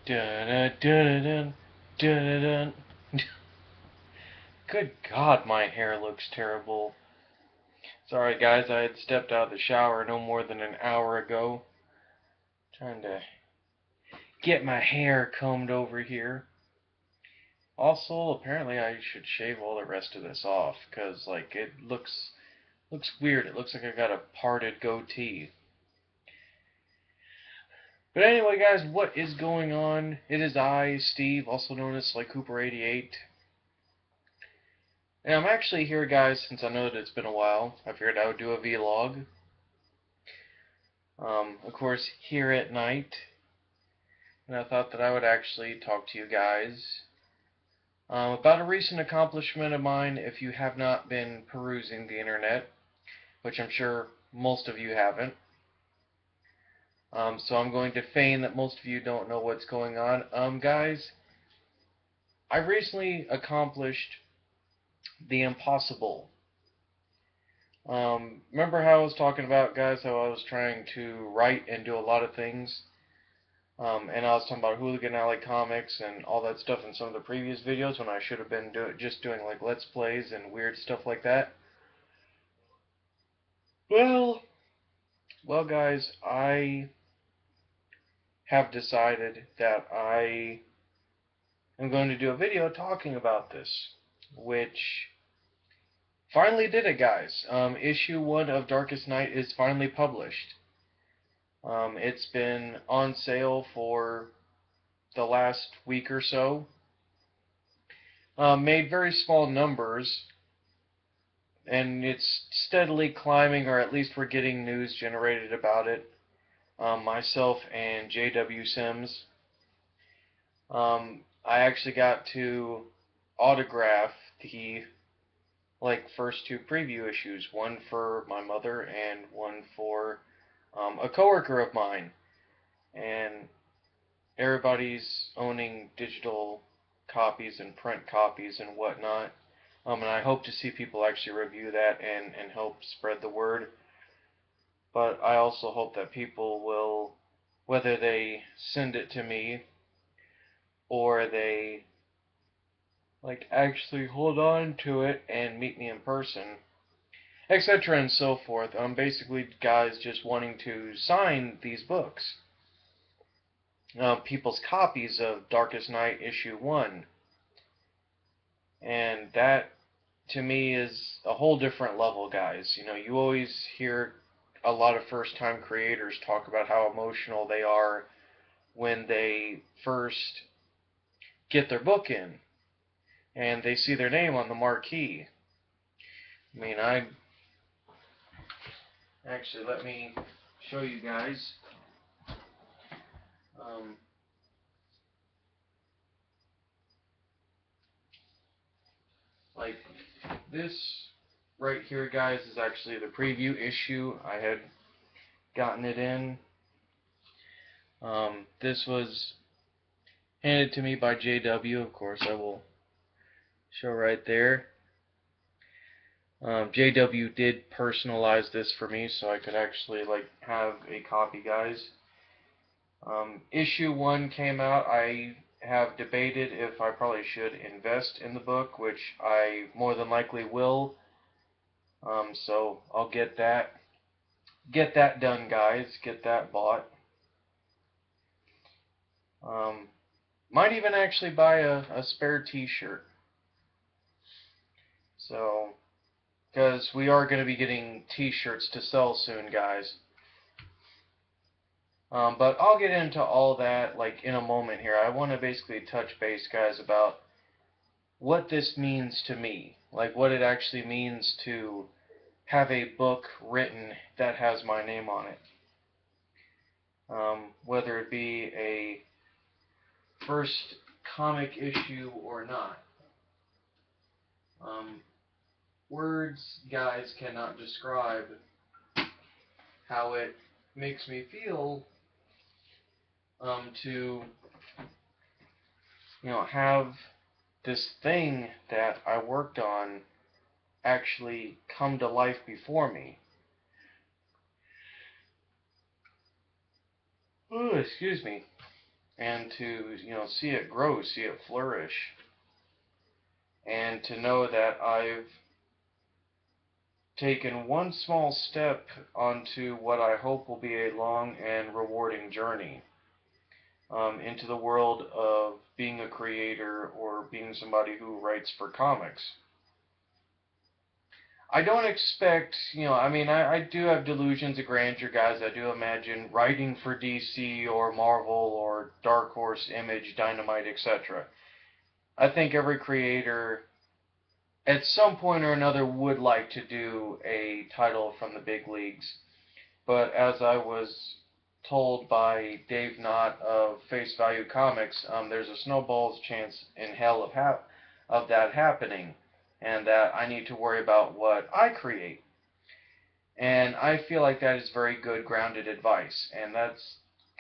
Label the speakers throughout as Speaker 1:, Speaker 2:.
Speaker 1: Dun, dun, dun, dun, dun, dun. Good God, my hair looks terrible. Sorry, guys, I had stepped out of the shower no more than an hour ago. Trying to get my hair combed over here. Also, apparently I should shave all the rest of this off, because, like, it looks weird. It looks like I got a parted goatee. But anyway, guys, what is going on? It is I, Steve, also known as SlyCooper88. And I'm actually here, guys, since I know that it's been a while. I figured I would do a vlog. Of course, here at night. And I thought that I would actually talk to you guys about a recent accomplishment of mine if you have not been perusing the internet, which I'm sure most of you haven't. So I'm going to feign that most of you don't know what's going on. Guys, I recently accomplished the impossible. Remember how I was talking about, guys, how I was trying to write and do a lot of things? And I was talking about Hooligan Alley Comics and all that stuff in some of the previous videos when I should have been just doing like Let's Plays and weird stuff like that. Well, guys, I have decided that I am going to do a video talking about this, which finally did it, guys. Issue 1 of Darkest Night is finally published. It's been on sale for the last week or so. Made very small numbers, and it's steadily climbing, or at least we're getting news generated about it. Myself and J.W. Sims. I actually got to autograph the first two preview issues, one for my mother and one for a coworker of mine. And everybody's owning digital copies and print copies and whatnot. And I hope to see people actually review that and help spread the word. But I also hope that people will, whether they send it to me or they actually hold on to it and meet me in person, etc. and so forth. Basically, guys just wanting to sign these books. People's copies of Darkest Night issue 1. And that, to me, is a whole different level, guys. You know, you always hear a lot of first-time creators talk about how emotional they are when they first get their book in and they see their name on the marquee. I mean, actually, let me show you guys. Um, like this right here, guys, is actually the preview issue. I had gotten it in. This was handed to me by JW. Of course, I will show right there. JW did personalize this for me, so I could actually have a copy, guys. Issue 1 came out. I have debated if I probably should invest in the book, which I more than likely will. So I'll get that done, guys. Get that bought. Might even actually buy a spare t-shirt. So, because we are going to be getting t-shirts to sell soon, guys. But I'll get into all that in a moment here. I want to basically touch base, guys, about what this means to me. Like what it actually means to have a book written that has my name on it. Whether it be a first comic issue or not. Words, guys, cannot describe how it makes me feel to have this thing that I worked on actually come to life before me. Oh, excuse me. and to, see it grow, see it flourish, and to know that I've taken one small step onto what I hope will be a long and rewarding journey into the world of being a creator or being somebody who writes for comics. I don't expect, I mean, I do have delusions of grandeur, guys. I do imagine writing for DC or Marvel or Dark Horse, Image, Dynamite, etc. I think every creator at some point or another would like to do a title from the big leagues. But as I was told by Dave Knott of Face Value Comics, there's a snowball's chance in hell of that happening, and that I need to worry about what I create. And I feel like that is very good, grounded advice, and that's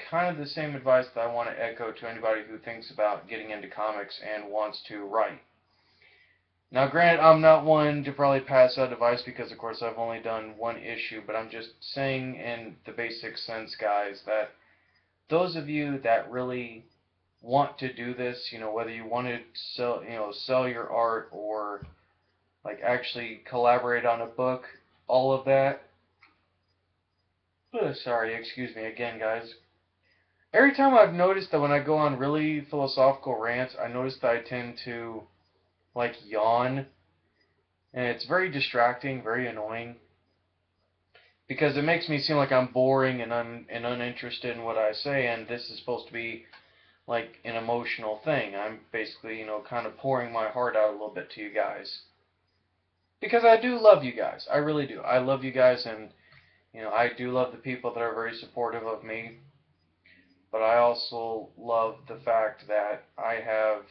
Speaker 1: kind of the same advice that I want to echo to anybody who thinks about getting into comics and wants to write. Now, granted, I'm not one to probably pass out advice because, of course, I've only done one issue, but I'm just saying in the basic sense, guys, that those of you that really want to do this, whether you want to sell your art or like actually collaborate on a book, all of that. Sorry, excuse me again, guys. Every time I've noticed that when I go on really philosophical rants, I notice that I tend to like yawn, and it's very distracting, very annoying, because it makes me seem like I'm boring and uninterested in what I say, and this is supposed to be like an emotional thing. I'm basically, kind of pouring my heart out a little bit to you guys. Because I do love you guys. I really do. I love you guys, and, I do love the people that are very supportive of me. But I also love the fact that I have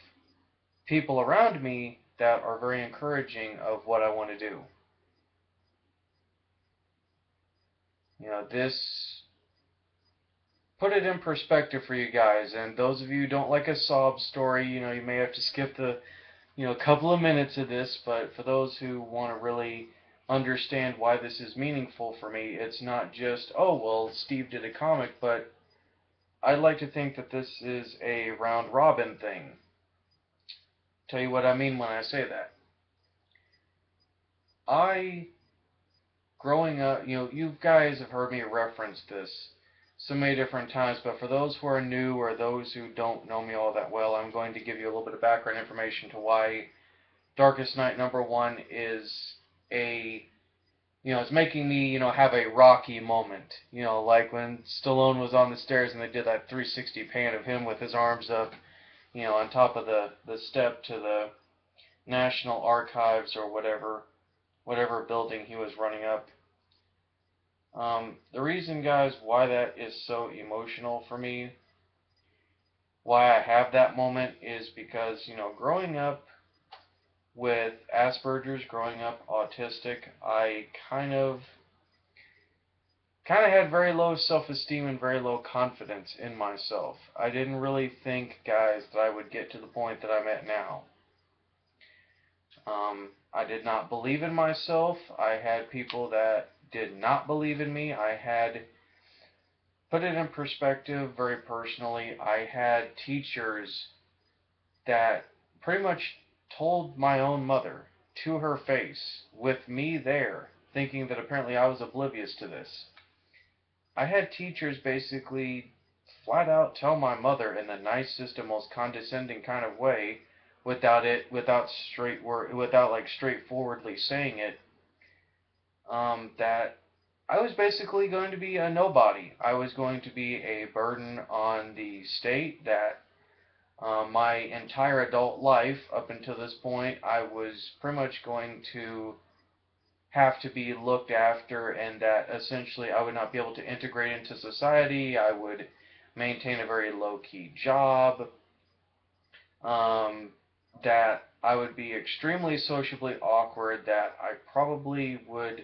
Speaker 1: people around me that are very encouraging of what I want to do. This put it in perspective for you guys. And those of you who don't like a sob story, you may have to skip the, couple of minutes of this. But for those who want to really understand why this is meaningful for me, it's not just, oh, well, Steve did a comic, but I'd like to think that this is a round robin thing. Tell you what I mean when I say that. I, growing up, you guys have heard me reference this so many different times, but for those who are new or those who don't know me all that well, I'm going to give you a little bit of background information to why Darkest Night #1 is a, it's making me, have a Rocky moment. Like when Stallone was on the stairs and they did that 360 pan of him with his arms up, on top of the step to the National Archives or whatever building he was running up. The reason, guys, why that is so emotional for me, why I have that moment, is because, growing up with Asperger's, growing up autistic, I kind of had very low self-esteem and very low confidence in myself. I didn't really think, guys, that I would get to the point that I'm at now. I did not believe in myself. I had people that did not believe in me. I had, put it in perspective very personally, I had teachers that pretty much told my own mother to her face, with me there, thinking that apparently I was oblivious to this. I had teachers basically flat out tell my mother in the nicest and most condescending kind of way, without like straightforwardly saying it, that I was basically going to be a nobody. I was going to be a burden on the state, that my entire adult life up until this point, I was pretty much going to have to be looked after, and that essentially I would not be able to integrate into society. I would maintain a very low-key job, that I would be extremely sociably awkward, that I probably would,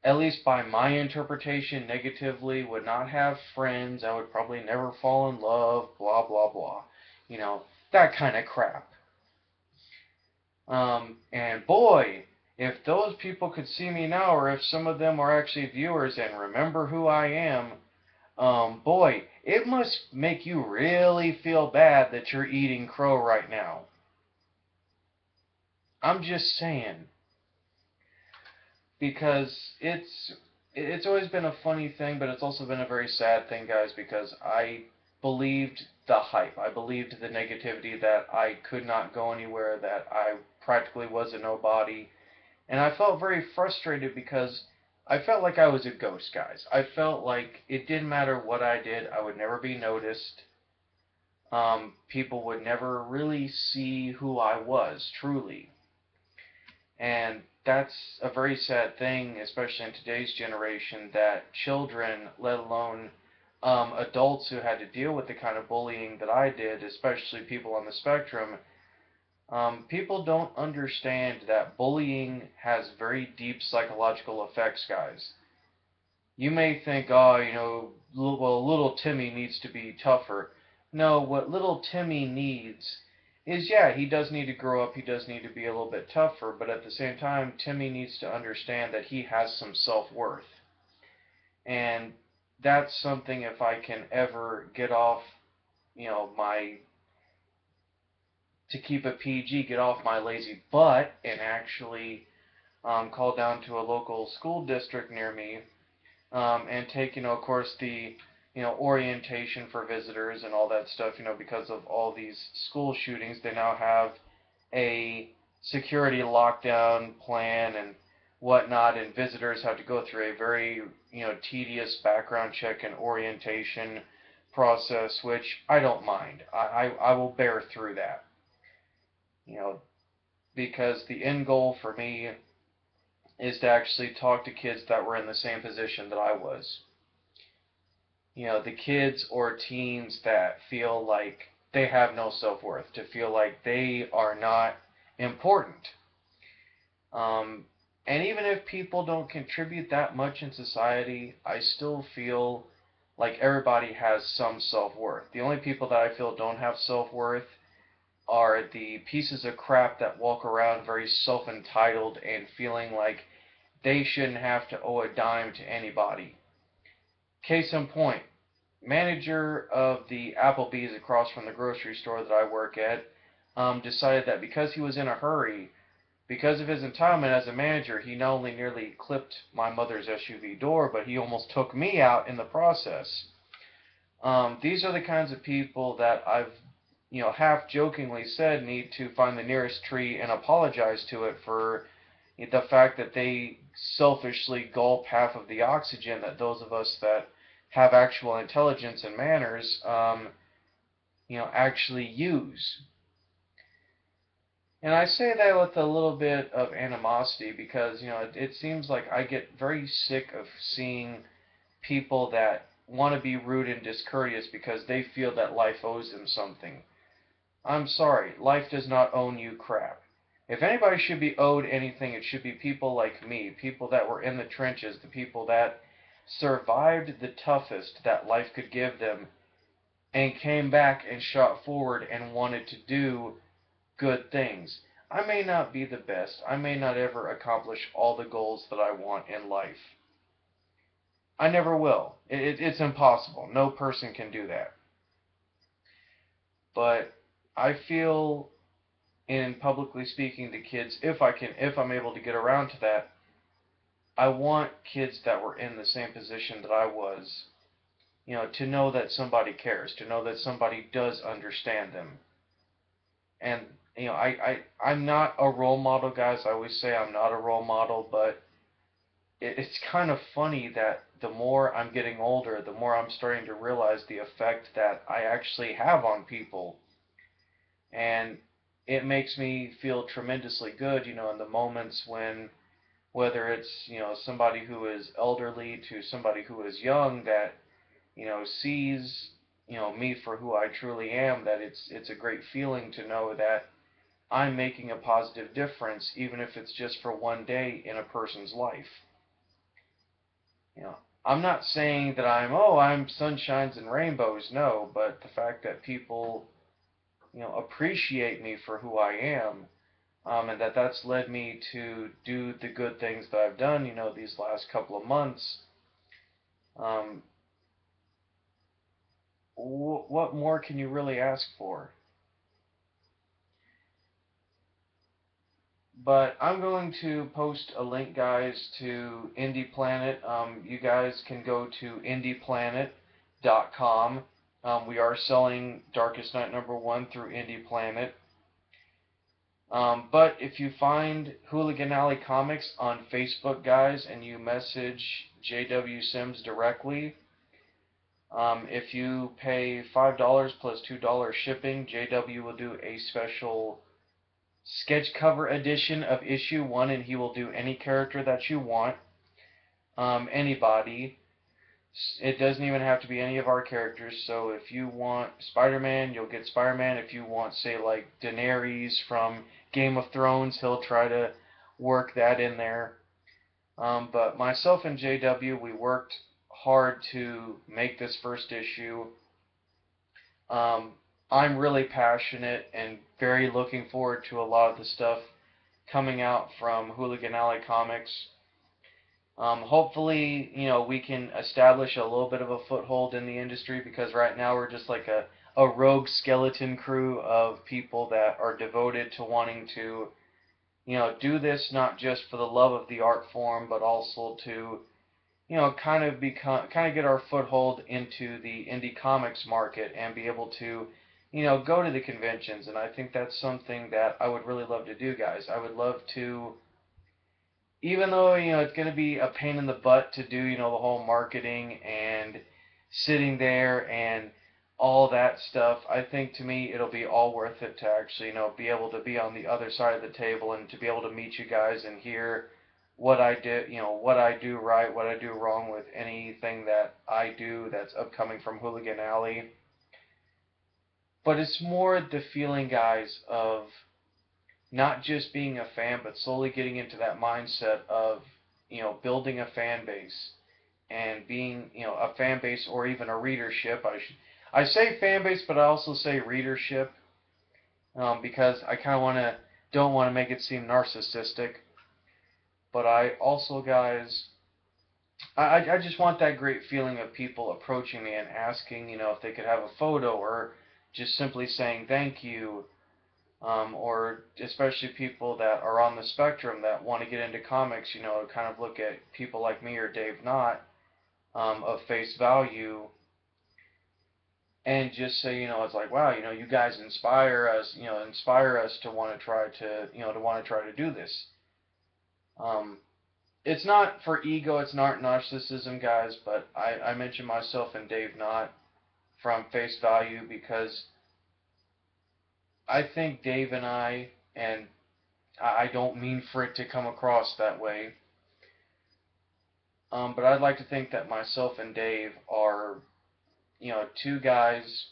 Speaker 1: at least by my interpretation, negatively, would not have friends. I would probably never fall in love, blah, blah, blah. That kind of crap. And boy, if those people could see me now, or if some of them are actually viewers and remember who I am, Boy, it must make you really feel bad that you're eating crow right now. I'm just saying, because it's always been a funny thing, but it's also been a very sad thing, guys, because I believed the hype. I believed the negativity that I could not go anywhere, that I practically was a nobody, and I felt very frustrated because I felt like I was a ghost, guys. I felt like it didn't matter what I did, I would never be noticed. People would never really see who I was, truly. And that's a very sad thing, especially in today's generation, that children, let alone adults who had to deal with the kind of bullying that I did, especially people on the spectrum, people don't understand that bullying has very deep psychological effects, guys. You may think, oh, well, little Timmy needs to be tougher. No, what little Timmy needs is, yeah, he does need to grow up, he does need to be a little bit tougher, but at the same time, Timmy needs to understand that he has some self-worth. And that's something, if I can ever get off, my, to keep it PG, get off my lazy butt and actually call down to a local school district near me, and take, of course, the, orientation for visitors and all that stuff, because of all these school shootings, they now have a security lockdown plan and whatnot, and visitors have to go through a very, tedious background check and orientation process, which I don't mind. I will bear through that, you know, because the end goal for me is to actually talk to kids that were in the same position that I was. The kids or teens that feel like they have no self worth, to feel like they are not important. Um, and even if people don't contribute that much in society, I still feel like everybody has some self worth. The only people that I feel don't have self worth are the pieces of crap that walk around very self entitled and feeling like they shouldn't have to owe a dime to anybody. Case in point, manager of the Applebee's across from the grocery store that I work at decided that because he was in a hurry, because of his entitlement as a manager, he not only nearly clipped my mother's SUV door, but he almost took me out in the process. These are the kinds of people that I've, half jokingly said need to find the nearest tree and apologize to it for the fact that they selfishly gulp half of the oxygen that those of us that have actual intelligence and manners, actually use. And I say that with a little bit of animosity because, it seems like I get very sick of seeing people that want to be rude and discourteous because they feel that life owes them something. I'm sorry, life does not own you crap. If anybody should be owed anything, it should be people like me, people that were in the trenches, the people that survived the toughest that life could give them and came back and shot forward and wanted to do good things. I may not be the best. I may not ever accomplish all the goals that I want in life. I never will. It's impossible. No person can do that. But I feel in publicly speaking to kids, if I'm able to get around to that, I want kids that were in the same position that I was, to know that somebody cares, to know that somebody does understand them. And, I'm not a role model, guys. I always say I'm not a role model, but it's kind of funny that the more I'm getting older, the more I'm starting to realize the effect that I actually have on people. And it makes me feel tremendously good, in the moments when, whether it's, somebody who is elderly to somebody who is young that, sees, me for who I truly am, that it's a great feeling to know that I'm making a positive difference, even if it's just for one day in a person's life. You know, I'm not saying that I'm sunshines and rainbows, no, but the fact that people, appreciate me for who I am, and that's led me to do the good things that I've done, these last couple of months, um, what more can you really ask for? But I'm going to post a link, guys, to Indie Planet. You guys can go to indieplanet.com. We are selling Darkest Night #1 through Indie Planet. But if you find Hooligan Alley Comics on Facebook, guys, and you message JW Sims directly, if you pay $5 plus $2 shipping, JW will do a special sketch cover edition of issue 1, and he will do any character that you want, anybody. It doesn't even have to be any of our characters. So if you want Spider-Man, you'll get Spider-Man. If you want, say, like Daenerys from Game of Thrones, he'll try to work that in there. But myself and JW, we worked hard to make this first issue. Um, I'm really passionate and very looking forward to a lot of the stuff coming out from Hooligan Alley Comics. Hopefully, we can establish a little bit of a foothold in the industry, because right now we're just like a rogue skeleton crew of people that are devoted to wanting to, do this not just for the love of the art form, but also to, kind of get our foothold into the indie comics market and be able to, go to the conventions. And I think that's something that I would really love to do, guys. I would love to, even though it's going to be a pain in the butt to do the whole marketing and sitting there and all that stuff. I think to me it'll be all worth it to actually be able to be on the other side of the table and to be able to meet you guys and hear what I did, what I do right, what I do wrong with anything that I do that's upcoming from Hooligan Alley. But it's more the feeling, guys, of not just being a fan, but slowly getting into that mindset of, building a fan base and being, a fan base or even a readership. I say fan base, but I also say readership, because I kind of don't want to make it seem narcissistic. But I also, guys, I just want that great feeling of people approaching me and asking, if they could have a photo, or just simply saying thank you, or especially people that are on the spectrum that want to get into comics, kind of look at people like me or Dave Knott, of face value, and just say, it's like, wow, you guys inspire us to want to try to, do this. Um, it's not for ego, it's not narcissism, guys, but I mention myself and Dave Knott from face value because I think Dave and and I don't mean for it to come across that way, but I'd like to think that myself and Dave are, two guys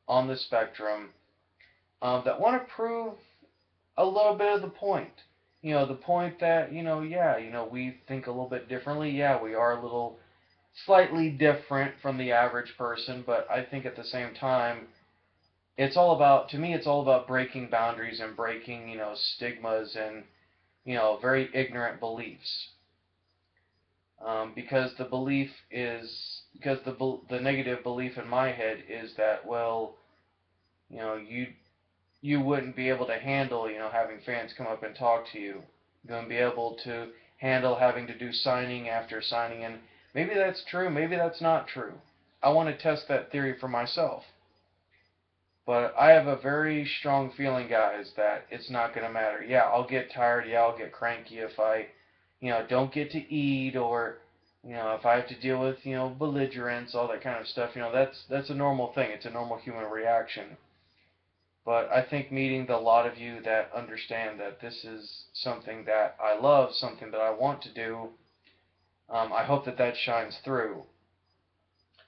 Speaker 1: on the spectrum, that want to prove a little bit of the point. The point that, yeah, we think a little bit differently. Yeah, we are a little slightly different from the average person, but I think at the same time, to me, it's all about breaking boundaries and breaking, stigmas and, very ignorant beliefs. Because the negative belief in my head is that, well, you wouldn't be able to handle, having fans come up and talk to you. You wouldn't be able to handle having to do signing after signing, and maybe that's true, maybe that's not true. I want to test that theory for myself. But I have a very strong feeling, guys, that it's not going to matter. Yeah, I'll get tired. Yeah, I'll get cranky if I, don't get to eat, or, if I have to deal with, belligerence, all that kind of stuff. That's a normal thing. It's a normal human reaction. But I think meeting the lot of you that understand that this is something that I love, something that I want to do, I hope that that shines through.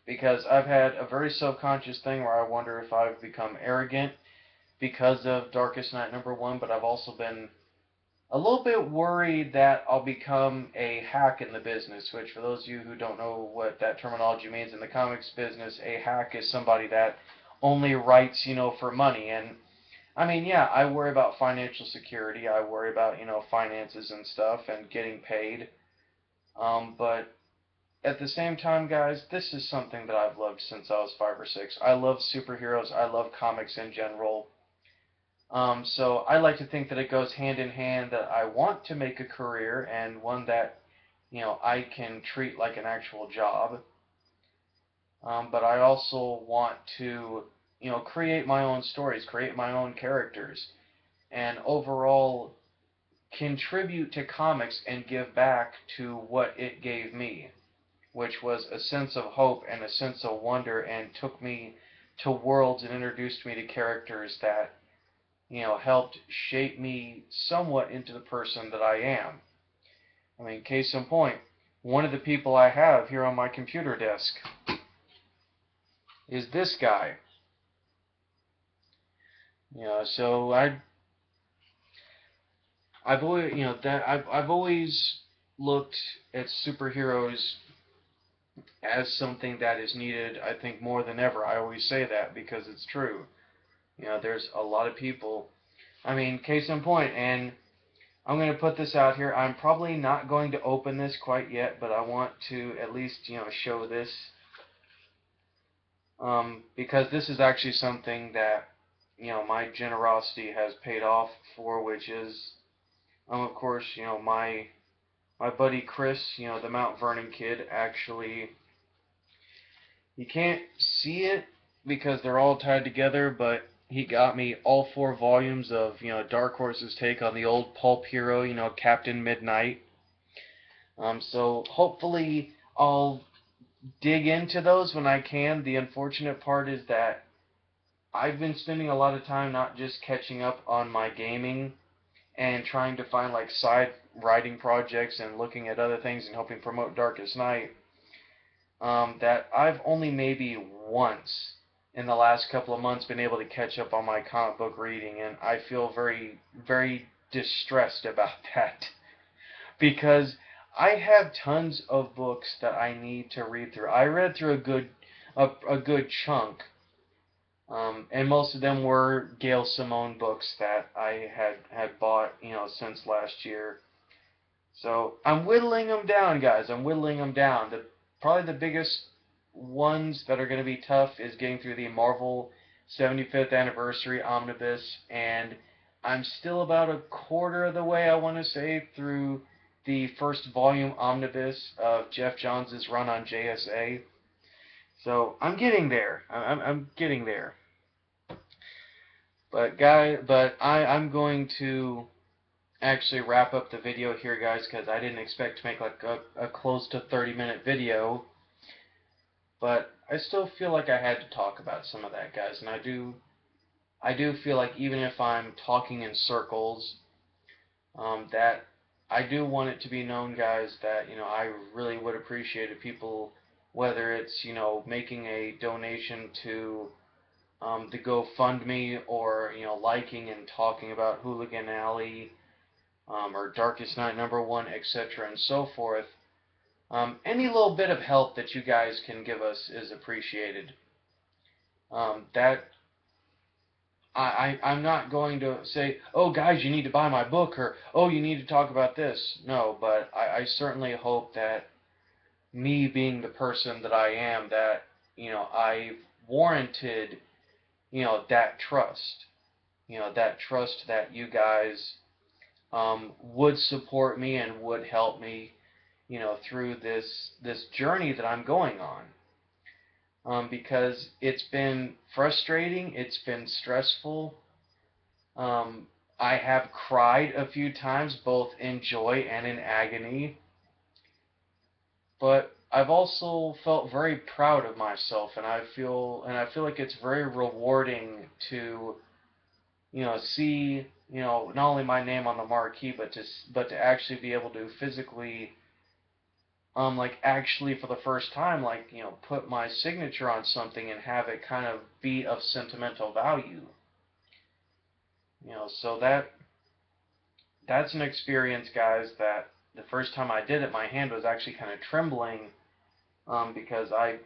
Speaker 1: Because I've had a very subconscious thing where I wonder if I've become arrogant because of Darkest Night #1, but I've also been a little bit worried that I'll become a hack in the business, which for those of you who don't know what that terminology means in the comics business, a hack is somebody that only writes, for money. And I mean, yeah, I worry about financial security. I worry about, finances and stuff and getting paid. But at the same time, guys, this is something that I've loved since I was 5 or 6. I love superheroes. I love comics in general. So I like to think that it goes hand in hand, that I want to make a career and one that, I can treat like an actual job. But I also want to, create my own stories, create my own characters, and overall contribute to comics and give back to what it gave me, which was a sense of hope and a sense of wonder, and took me to worlds and introduced me to characters that, helped shape me somewhat into the person that I am. I mean, case in point, one of the people I have here on my computer desk is this guy. So I've always, that I've always looked at superheroes as something that is needed, I think, more than ever. I always say that because it's true. There's a lot of people. I mean, case in point, and I'm going to put this out here. I'm probably not going to open this quite yet, but I want to at least, show this. Because this is actually something that, my generosity has paid off for, which is, of course, my buddy Chris, the Mount Vernon kid, actually, you can't see it because they're all tied together, but he got me all 4 volumes of, Dark Horse's take on the old pulp hero, Captain Midnight. So hopefully I'll dig into those when I can. The unfortunate part is that I've been spending a lot of time not just catching up on my gaming and trying to find like side writing projects and looking at other things and helping promote Darkest Night, that I've only maybe once in the last couple of months been able to catch up on my comic book reading, and I feel very, very distressed about that because I have tons of books that I need to read through. I read through a good chunk, and most of them were Gail Simone books that I had bought, since last year. So I'm whittling them down, guys. I'm whittling them down. Probably the biggest ones that are going to be tough is getting through the Marvel 75th Anniversary Omnibus, and I'm still about a quarter of the way, I want to say, through the first volume omnibus of Jeff Johns' run on JSA. So I'm getting there. I'm getting there. But I'm going to actually wrap up the video here, guys, because I didn't expect to make like a close to 30-minute video. But I still feel like I had to talk about some of that, guys, and I do feel like even if I'm talking in circles, that I do want it to be known, guys, that, I really would appreciate if people, whether it's, making a donation to the GoFundMe, or, liking and talking about Hooligan Alley, or Darkest Night #1, etc., and so forth. Any little bit of help that you guys can give us is appreciated. That I'm not going to say, oh, guys, you need to buy my book, or, oh, you need to talk about this. No, but I certainly hope that me being the person that I am, that, I've warranted, that trust. That trust that you guys would support me and would help me, through this journey that I'm going on. Because it's been frustrating, it's been stressful. I have cried a few times, both in joy and in agony. But I've also felt very proud of myself, and I feel like it's very rewarding to, see, not only my name on the marquee, but to actually be able to physically, like, actually for the first time, like, put my signature on something and have it kind of be of sentimental value. So that's an experience, guys, that the first time I did it, my hand was actually kind of trembling, because I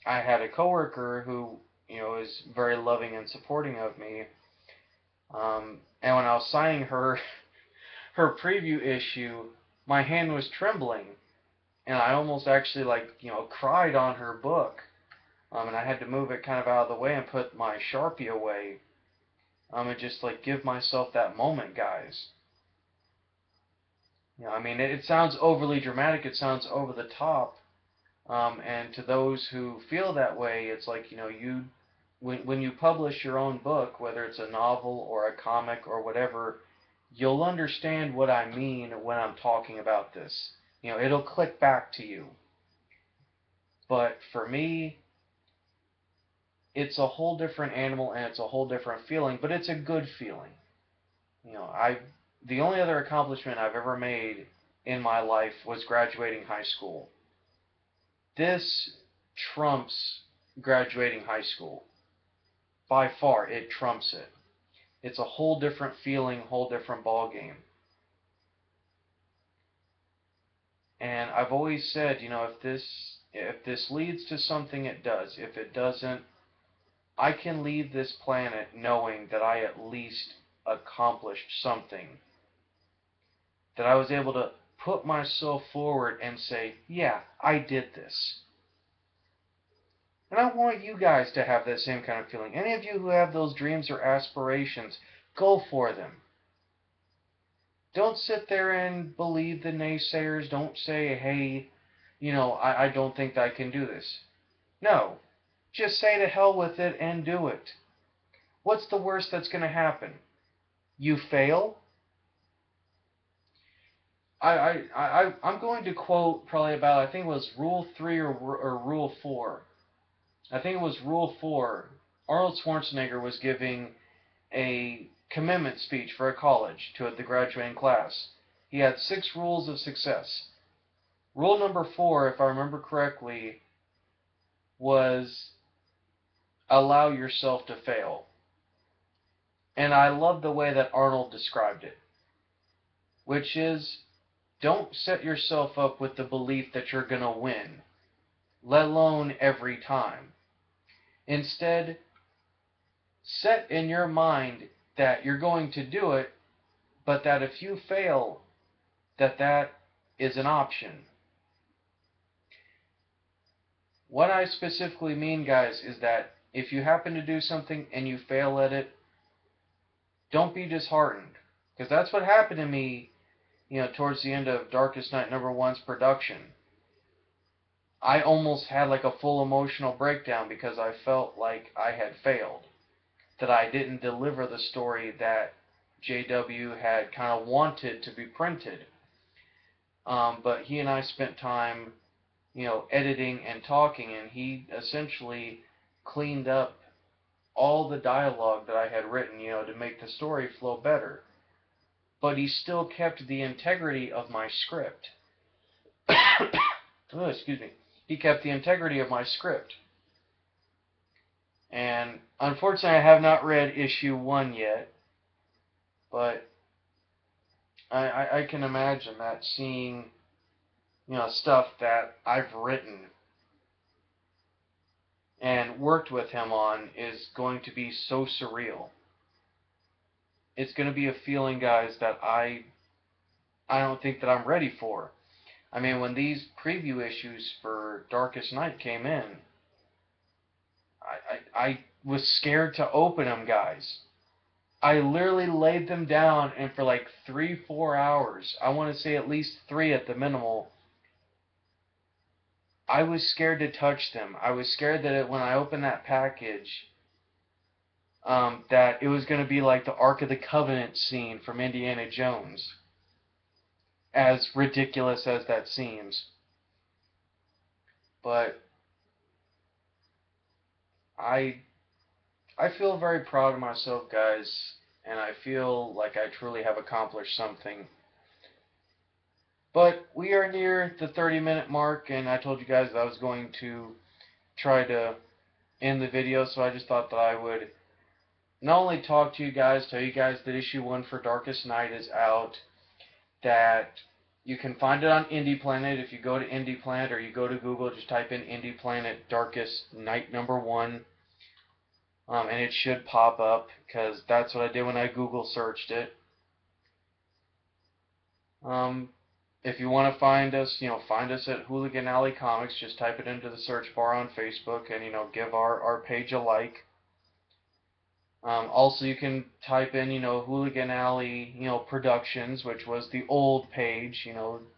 Speaker 1: had a coworker who, is very loving and supporting of me, and when I was signing her her preview issue, my hand was trembling, and I almost actually, like, cried on her book. And I had to move it kind of out of the way and put my Sharpie away. And just like give myself that moment, guys. I mean, it sounds overly dramatic. It sounds over the top. And to those who feel that way, it's like, when you publish your own book, whether it's a novel or a comic or whatever, you'll understand what I mean when I'm talking about this. It'll click back to you. But for me, it's a whole different animal and it's a whole different feeling, but it's a good feeling. The only other accomplishment I've ever made in my life was graduating high school. This trumps graduating high school. By far, it trumps it. It's a whole different feeling, whole different ball game. And I've always said, if this leads to something, it does. If it doesn't, I can leave this planet knowing that I at least accomplished something. That I was able to put myself forward and say, yeah, I did this. And I want you guys to have that same kind of feeling. Any of you who have those dreams or aspirations, go for them. Don't sit there and believe the naysayers. Don't say, hey, I don't think I can do this. No. Just say to hell with it and do it. What's the worst that's going to happen? You fail? I'm going to quote probably about, I think it was Rule 3 or Rule 4. I think it was Rule 4. Arnold Schwarzenegger was giving a commencement speech for a college to the graduating class. He had 6 rules of success. Rule number 4, if I remember correctly, was allow yourself to fail. And I love the way that Arnold described it, which is, don't set yourself up with the belief that you're going to win, let alone every time. Instead, set in your mind that you're going to do it, but that if you fail, that is an option. What I specifically mean, guys, is that if you happen to do something and you fail at it, don't be disheartened. Because that's what happened to me, towards the end of Darkest Night #1's production. I almost had like a full emotional breakdown because I felt like I had failed. That I didn't deliver the story that JW had kind of wanted to be printed. But he and I spent time, editing and talking, and he essentially cleaned up all the dialogue that I had written, to make the story flow better. But he still kept the integrity of my script. Oh, excuse me. He kept the integrity of my script. And unfortunately, I have not read issue 1 yet, but I can imagine that seeing, stuff that I've written and worked with him on is going to be so surreal. It's going to be a feeling, guys, that I don't think that I'm ready for. I mean, when these preview issues for Darkest Night came in, I was scared to open them, guys. I literally laid them down, and for like 3-4 hours, I want to say at least 3 at the minimal, I was scared to touch them. I was scared that when I opened that package, that it was going to be like the Ark of the Covenant scene from Indiana Jones. As ridiculous as that seems. But I feel very proud of myself, guys, and I feel like I truly have accomplished something. But we are near the 30-minute mark, and I told you guys that I was going to try to end the video, so I just thought that I would not only talk to you guys, tell you guys that issue 1 for Darkest Night is out, that you can find it on Indie Planet. If you go to Indie Planet or you go to Google, just type in Indie Planet Darkest Night #1, and it should pop up, because that's what I did when I Google searched it. if you want to find us, find us at Hooligan Alley Comics. Just type it into the search bar on Facebook and, give our page a like. Also, you can type in, Hooligan Alley, Productions, which was the old page.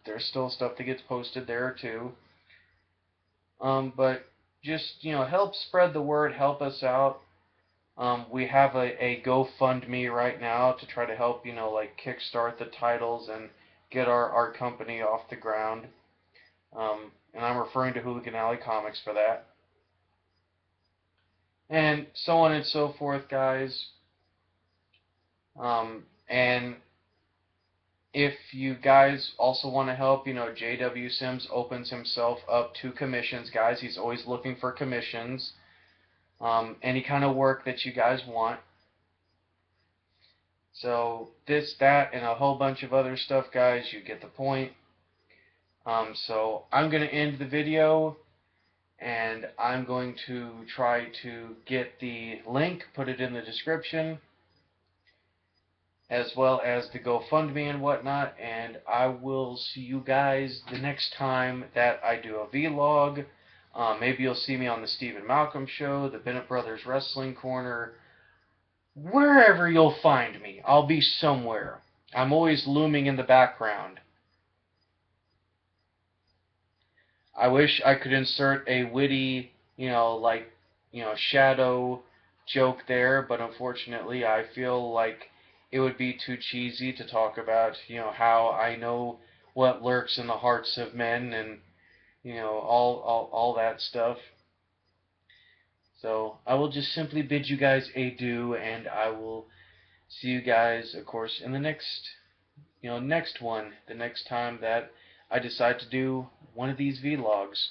Speaker 1: There's still stuff that gets posted there too. But just, help spread the word, help us out. We have a GoFundMe right now to try to help, like kickstart the titles and get our company off the ground. And I'm referring to Hooligan Alley Comics for that. And so on and so forth, guys. And if you guys also want to help, JW Sims opens himself up to commissions, guys. He's always looking for commissions. Any kind of work that you guys want. So this, that, and a whole bunch of other stuff, guys. You get the point. So I'm going to end the video, and I'm going to try to get the link, put it in the description, as well as the GoFundMe and whatnot, and I will see you guys the next time that I do a vlog. Maybe you'll see me on the Stephen Malcolm Show, the Bennett Brothers Wrestling Corner, wherever you'll find me. I'll be somewhere. I'm always looming in the background. I wish I could insert a witty, shadow joke there, but unfortunately I feel like it would be too cheesy to talk about, how I know what lurks in the hearts of men and, all that stuff. So I will just simply bid you guys adieu, and I will see you guys, of course, in the next, next one, the next time that I decide to do one of these vlogs.